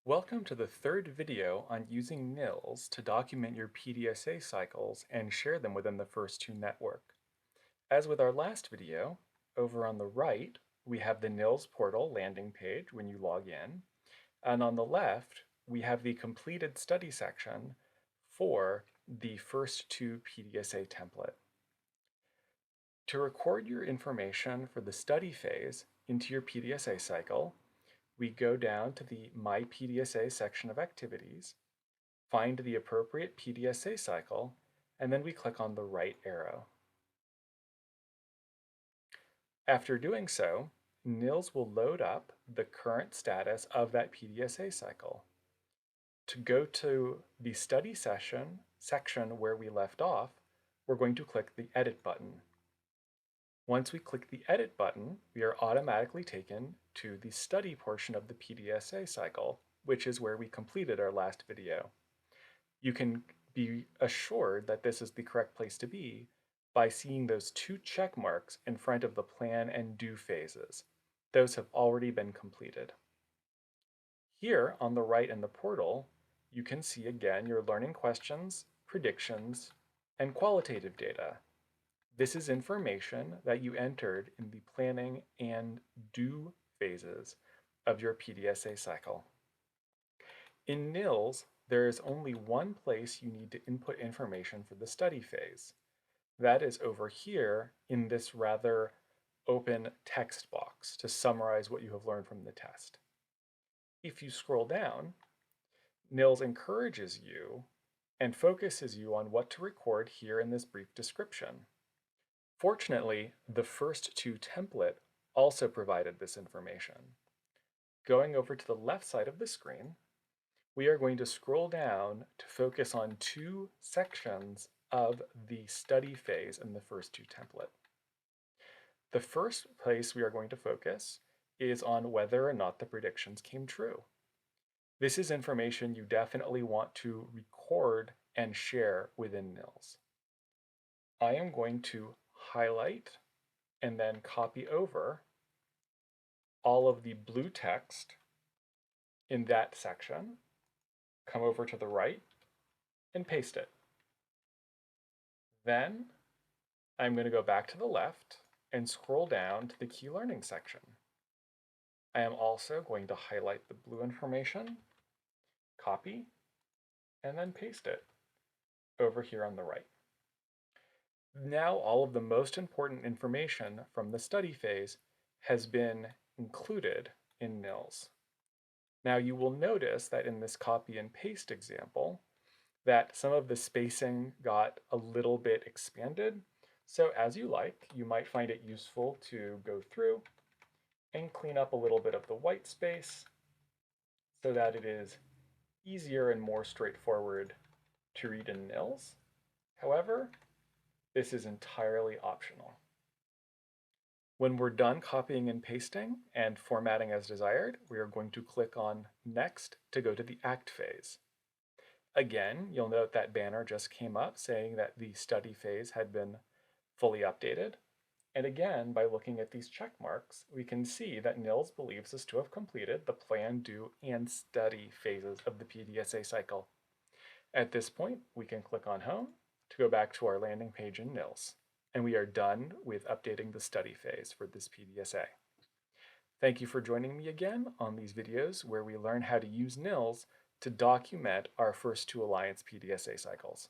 Welcome to the third video on using NILS to document your PDSA cycles and share them within the first two network. As with our last video, over on the right, we have the NILS portal landing page when you log in, and on the left, we have the completed study section for the first two PDSA template. To record your information for the study phase into your PDSA cycle, we go down to the My PDSA section of activities, find the appropriate PDSA cycle, and then we click on the right arrow. After doing so, NILS will load up the current status of that PDSA cycle. To go to the study section where we left off, we're going to click the Edit button. Once we click the Edit button, we are automatically taken to the study portion of the PDSA cycle, which is where we completed our last video. You can be assured that this is the correct place to be by seeing those two check marks in front of the plan and do phases. Those have already been completed. Here on the right in the portal, you can see again your learning questions, predictions, and qualitative data. This is information that you entered in the planning and do phases of your PDSA cycle. In NILS, there is only one place you need to input information for the study phase. That is over here in this rather open text box to summarize what you have learned from the test. If you scroll down, NILS encourages you and focuses you on what to record here in this brief description. Fortunately, the first two template also provided this information. Going over to the left side of the screen, we are going to scroll down to focus on two sections of the study phase in the first two template. The first place we are going to focus is on whether or not the predictions came true. This is information you definitely want to record and share within NILS. I am going to highlight and then copy over all of the blue text in that section, come over to the right, and paste it. Then I'm going to go back to the left and scroll down to the key learning section. I am also going to highlight the blue information, copy, and then paste it over here on the right. Now all of the most important information from the study phase has been included in NILS. Now you will notice that in this copy and paste example that some of the spacing got a little bit expanded. So as you like, you might find it useful to go through and clean up a little bit of the white space so that it is easier and more straightforward to read in NILS. However, this is entirely optional. When we're done copying and pasting and formatting as desired, we are going to click on Next to go to the Act phase. Again, you'll note that banner just came up saying that the study phase had been fully updated. And again, by looking at these check marks, we can see that NILS believes us to have completed the plan, do, and study phases of the PDSA cycle. At this point, we can click on Home to go back to our landing page in NILS, and we are done with updating the study phase for this PDSA. Thank you for joining me again on these videos where we learn how to use NILS to document our first two Alliance PDSA cycles.